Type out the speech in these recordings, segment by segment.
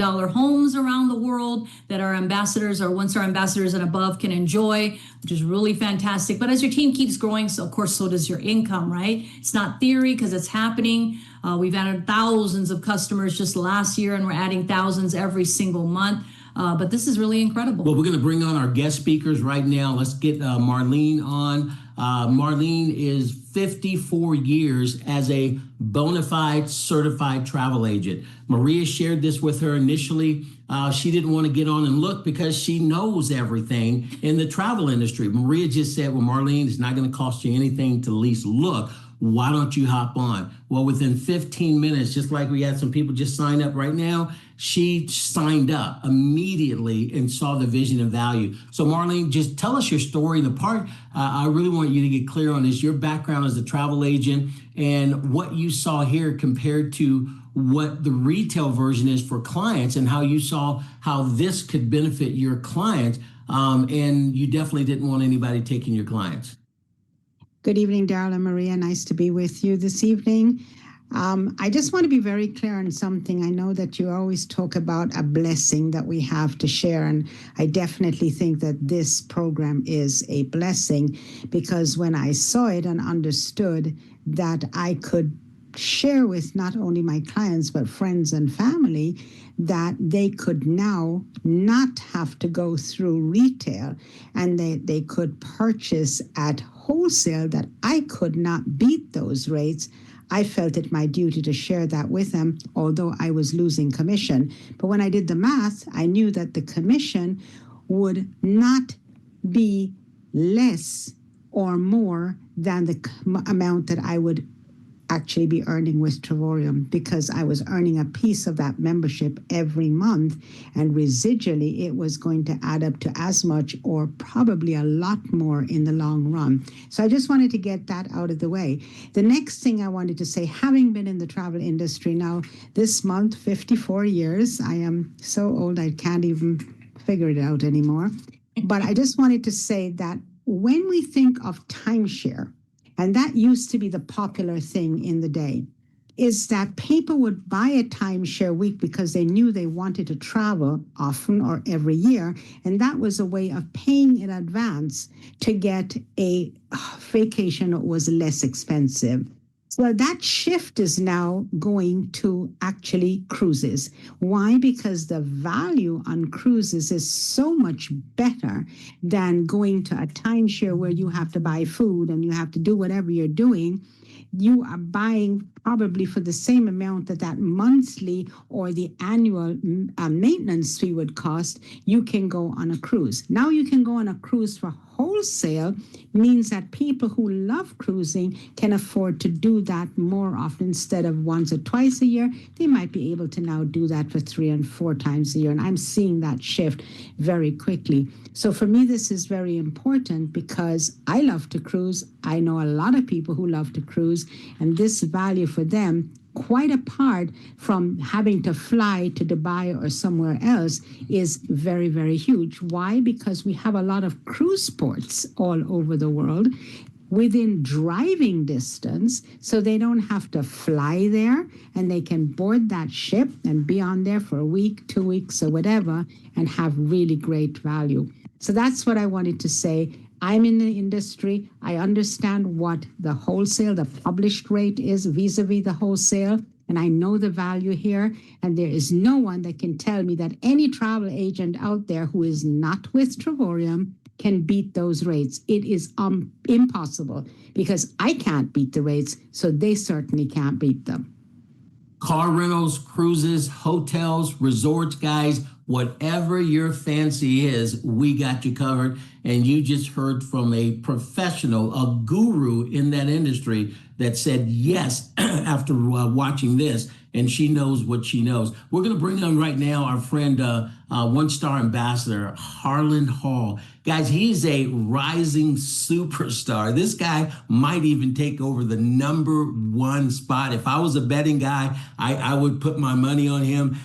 homes around the world that our ambassadors or one-star ambassadors and above can enjoy, which is really fantastic. But as your team keeps growing, so of course, so does your income, right? It's not theory because it's happening. We've added thousands of customers just last year, and we're adding thousands every single month. But this is really incredible. Well, we're going to bring on our guest speakers right now. Let's get Marlene on. Marlene is 54 years as a bona fide certified travel agent. Maria shared this with her initially. She didn't want to get on and look because she knows everything in the travel industry. Maria just said, well, Marlene, it's not going to cost you anything to at least look. Why don't you hop on? Well, within 15 minutes, just like we had some people just sign up right now, she signed up immediately and saw the vision and value. So Marlene, just tell us your story. The part I really want you to get clear on is your background as a travel agent and what you saw here compared to what the retail version is for clients and how you saw how this could benefit your clients. And you definitely didn't want anybody taking your clients. Good evening, Darrell and Maria. Nice to be with you this evening. I just want to be very clear on something. I know that you always talk about a blessing that we have to share, and I definitely think that this program is a blessing because when I saw it and understood that I could share with not only my clients but friends and family that they could now not have to go through retail and they could purchase at wholesale, that I could not beat those rates. I felt it my duty to share that with them, although I was losing commission. But when I did the math, I knew that the commission would not be less or more than the amount that I would actually be earning with Travorium, because I was earning a piece of that membership every month, and residually it was going to add up to as much or probably a lot more in the long run. So I just wanted to get that out of the way. The next thing I wanted to say, having been in the travel industry now this month, 54 years, I am so old I can't even figure it out anymore. But I just wanted to say that when we think of timeshare, and that used to be the popular thing in the day, is that people would buy a timeshare week because they knew they wanted to travel often or every year. And that was a way of paying in advance to get a vacation that was less expensive. So that shift is now going to actually cruises. Why? Because the value on cruises is so much better than going to a timeshare where you have to buy food and you have to do whatever you're doing. You are buying probably for the same amount that monthly or the annual maintenance fee would cost. You can go on a cruise. Now you can go on a cruise for wholesale, means that people who love cruising can afford to do that more often. Instead of once or twice a year, they might be able to now do that for 3 and 4 times a year. And I'm seeing that shift very quickly. So for me, this is very important because I love to cruise. I know a lot of people who love to cruise, and this value for them, quite apart from having to fly to Dubai or somewhere else, is very, very huge. Why? Because we have a lot of cruise ports all over the world within driving distance, so they don't have to fly there, and they can board that ship and be on there for a week, 2 weeks, or whatever, and have really great value. So that's what I wanted to say. I'm in the industry. I understand what the wholesale, the published rate is vis-a-vis the wholesale, and I know the value here. And there is no one that can tell me that any travel agent out there who is not with Travorium can beat those rates. It is impossible, because I can't beat the rates, so they certainly can't beat them. Car rentals, cruises, hotels, resorts, guys, whatever your fancy is, we got you covered. And you just heard from a professional, a guru in that industry that said yes after watching this, and she knows what she knows. We're going to bring on right now our friend, one-star ambassador, Harlan Hall. Guys, he's a rising superstar. This guy might even take over the #1 spot. If I was a betting guy, I would put my money on him.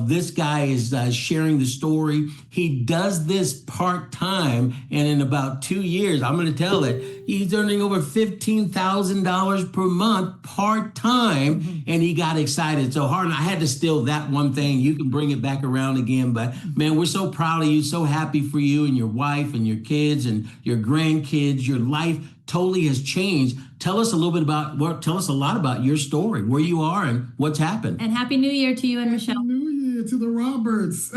This guy is sharing the story. He does this part-time, and in about 2 years, I'm going to tell it, he's earning over $15,000 per month part-time, and he got excited. So Harlan, I had to steal that one thing. You can bring it back around again, but man, we're so proud of you, so happy for you and your wife and your kids and your grandkids. Your life totally has changed. Tell us a little bit tell us a lot about your story, where you are and what's happened. And Happy New Year to you and Michelle. Happy New Year to the Roberts.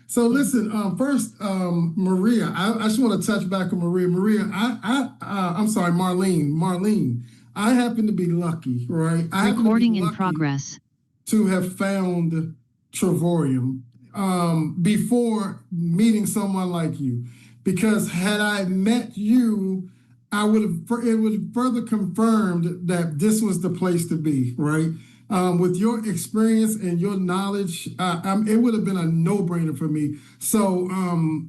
So listen, first, Maria, I just want to touch back on Maria. Maria, I'm sorry, Marlene. Marlene, I happen to be lucky, right? Recording in progress. To have found Trevorium before meeting someone like you, because had I met you, it would have further confirmed that this was the place to be, right? With your experience and your knowledge, it would have been a no-brainer for me. So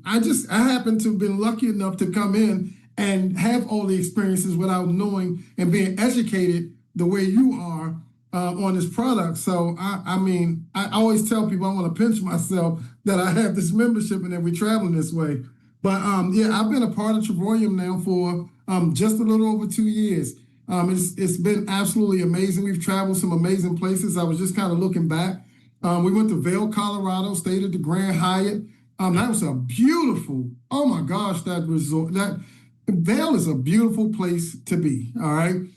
I happen to have been lucky enough to come in and have all the experiences without knowing and being educated the way you are on this product. So I mean, I always tell people I want to pinch myself that I have this membership and that we're traveling this way. But yeah, I've been a part of Trevorium now for just a little over 2 years. It's been absolutely amazing. We've traveled some amazing places. I was just kind of looking back. We went to Vail, Colorado, stayed at the Grand Hyatt. That was a beautiful, oh my gosh, that resort. That Vail is a beautiful place to be. All right.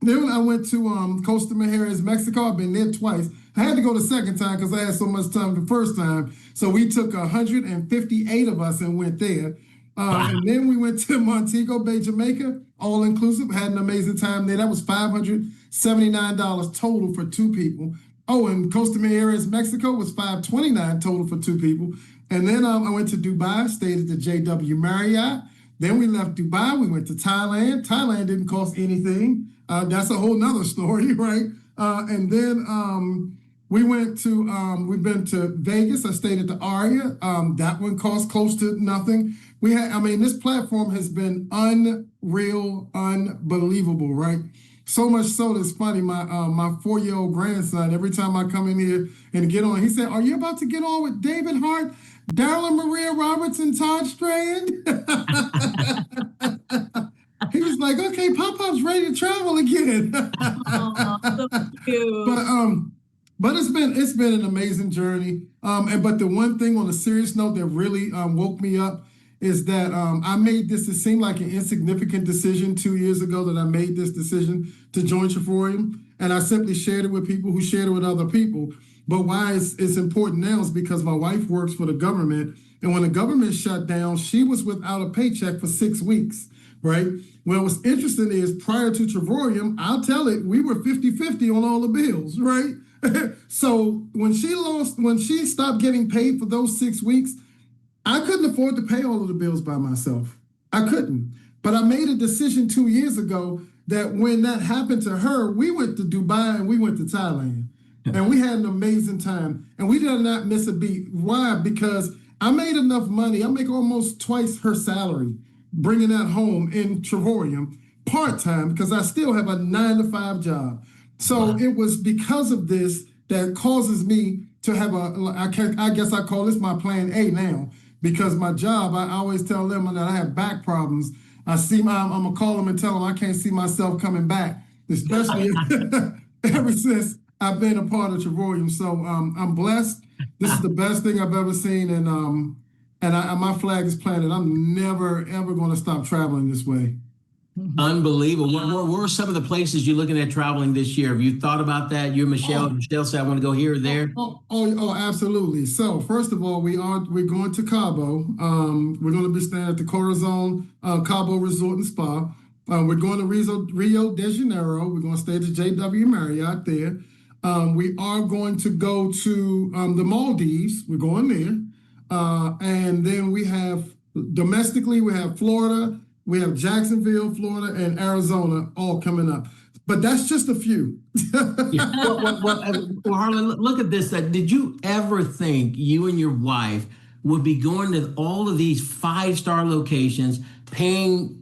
Then I went to Costa Mujeres, Mexico. I've been there twice. I had to go the second time because I had so much time the first time. So we took 158 of us and went there. And then we went to Montego Bay, Jamaica, all inclusive. Had an amazing time there. That was $579 total for 2 people. Oh, and Costa Mujeres, Mexico was $529 total for 2 people. And then I went to Dubai, stayed at the JW Marriott. Then we left Dubai. We went to Thailand. Thailand didn't cost anything. That's a whole nother story, right? And then we've been to Vegas. I stayed at the Aria. That one cost close to nothing. This platform has been unreal, unbelievable, right? So much so that's funny. My 4-year-old grandson, every time I come in here and get on, he said, "Are you about to get on with David Hart, Darla Maria Roberts, and Todd Strand?" He was like, "Okay, Pop-Pop's ready to travel again." Oh, so cute. But it's been an amazing journey. But the one thing on a serious note that really woke me up is that I made this, it seemed like an insignificant decision 2 years ago that I made this decision to join Trevorium, and I simply shared it with people who shared it with other people. But why it's important now is because my wife works for the government, and when the government shut down, she was without a paycheck for 6 weeks, right? Well, what's interesting is prior to Trevorium, I'll tell it, we were 50-50 on all the bills, right? So when she stopped getting paid for those 6 weeks, I couldn't afford to pay all of the bills by myself. I couldn't. But I made a decision 2 years ago that when that happened to her, we went to Dubai and we went to Thailand. And we had an amazing time. And we did not miss a beat. Why? Because I made enough money. I make almost twice her salary bringing that home in Trevorium part-time because I still have a 9-to-5 job. So It was because of this that causes me to have I guess I call this my plan A now, because my job, I always tell them that I have back problems. I'm gonna call them and tell them I can't see myself coming back, especially ever since I've been a part of Trevorium. So I'm blessed. This is the best thing I've ever seen, and my flag is planted. I'm never ever going to stop traveling this way. Unbelievable. What are some of the places you're looking at traveling this year? Have you thought about that? You and Michelle. Michelle said, "I want to go here or there." Oh, absolutely. So first of all, we're going to Cabo. We're going to be staying at the Corazon Cabo Resort and Spa. We're going to Rio de Janeiro. We're going to stay at the JW Marriott there. We are going to go to the Maldives. We're going there. And then we have domestically, we have Florida. We have Jacksonville, Florida, and Arizona all coming up. But that's just a few. Well, Harlan, look at this. Did you ever think you and your wife would be going to all of these 5-star locations, paying,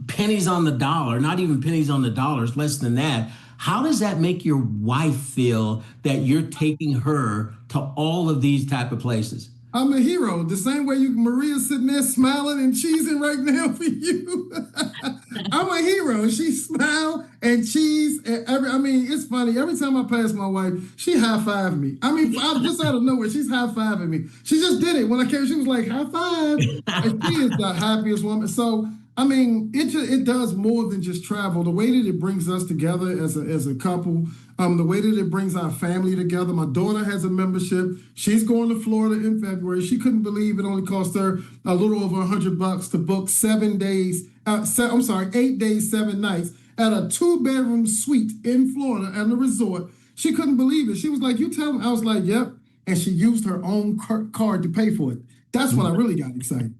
pennies on the dollar, not even pennies on the dollars, less than that. How does that make your wife feel that you're taking her to all of these type of places? I'm a hero. The same way Maria's sitting there smiling and cheesing right now for you. I'm a hero. She smile and cheese. And it's funny. Every time I pass my wife, she high-fived me. I'm just out of nowhere. She's high-fiving me. She just did it. When I came, she was like, high five. And she is the happiest woman. So, it does more than just travel. The way that it brings us together as a couple, the way that it brings our family together. My daughter has a membership. She's going to Florida in February. She couldn't believe it only cost her a little over $100 to book 8 days, 7 nights at a 2-bedroom suite in Florida at a resort. She couldn't believe it. She was like, "You tell me." I was like, "Yep." And she used her own card to pay for it. That's when I really got excited.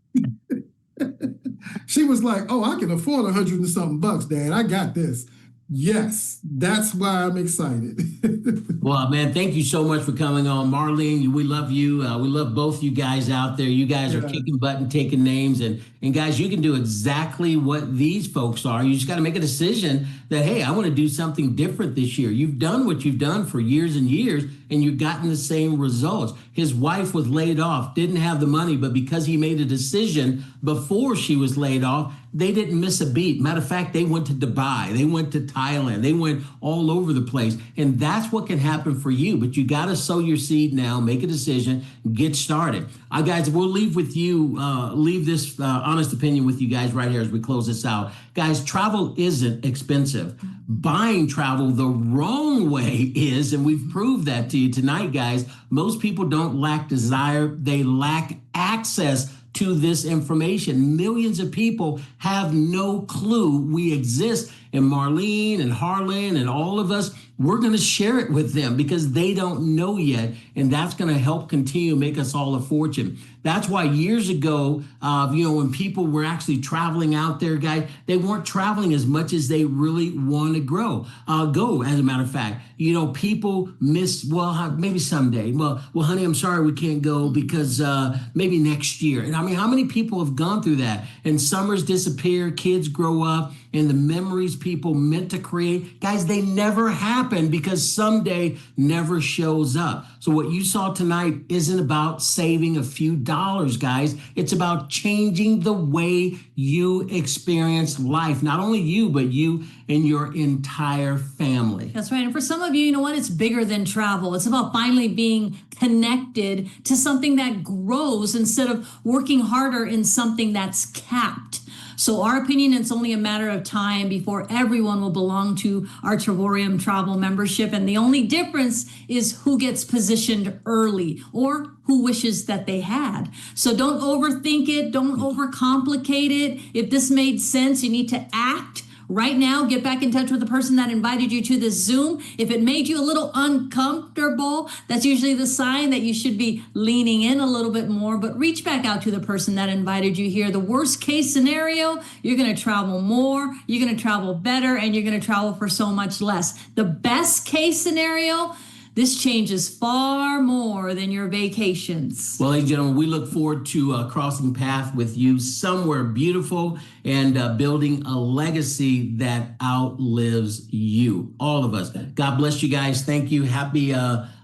She was like, "Oh, I can afford $100 and something bucks, Dad. I got this." Yes, that's why I'm excited. Well, man, thank you so much for coming on. Marlene, we love you. We love both you guys out there. You guys are kicking butt and taking names. And guys, you can do exactly what these folks are. You just got to make a decision that, hey, I want to do something different this year. You've done what you've done for years and years, and you've gotten the same results. His wife was laid off, didn't have the money, but because he made a decision before she was laid off, they didn't miss a beat. Matter of fact, they went to Dubai, they went to Thailand, they went all over the place. And that's what can happen for you. But you got to sow your seed now, make a decision, get started. Guys, we'll leave with you, leave this honest opinion with you guys right here as we close this out. Guys, travel isn't expensive. Buying travel the wrong way is, and we've proved that to you tonight, guys. Most people don't lack desire, they lack access to this information. Millions of people have no clue we exist. And Marlene and Harlan and all of us, we're going to share it with them because they don't know yet. And that's going to help continue to make us all a fortune. That's why years ago, when people were actually traveling out there, guys, they weren't traveling as much as they really want to go. As a matter of fact, people miss, maybe someday. Well, honey, I'm sorry we can't go because maybe next year. And how many people have gone through that? And summers disappear, kids grow up, and the memories people meant to create, guys, they never happen because someday never shows up. So what you saw tonight isn't about saving a few dollars, guys. It's about changing the way you experience life. Not only you, but you and your entire family. That's right. And for some of you, you know what? It's bigger than travel. It's about finally being connected to something that grows instead of working harder in something that's capped. So our opinion, it's only a matter of time before everyone will belong to our Trevorium travel membership. And the only difference is who gets positioned early or who wishes that they had. So don't overthink it. Don't overcomplicate it. If this made sense, you need to act. Right now, get back in touch with the person that invited you to this Zoom. If it made you a little uncomfortable, that's usually the sign that you should be leaning in a little bit more, but reach back out to the person that invited you here. The worst case scenario, you're going to travel more, you're going to travel better, and you're going to travel for so much less. The best case scenario, this changes far more than your vacations. Well, ladies and gentlemen, we look forward to crossing paths with you somewhere beautiful and building a legacy that outlives you, all of us. God bless you guys. Thank you. Happy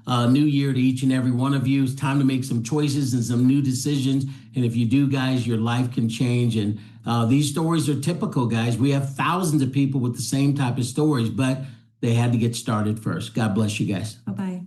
New Year to each and every one of you. It's time to make some choices and some new decisions. And if you do, guys, your life can change. And these stories are typical, guys. We have thousands of people with the same type of stories, but they had to get started first. God bless you guys. Bye-bye.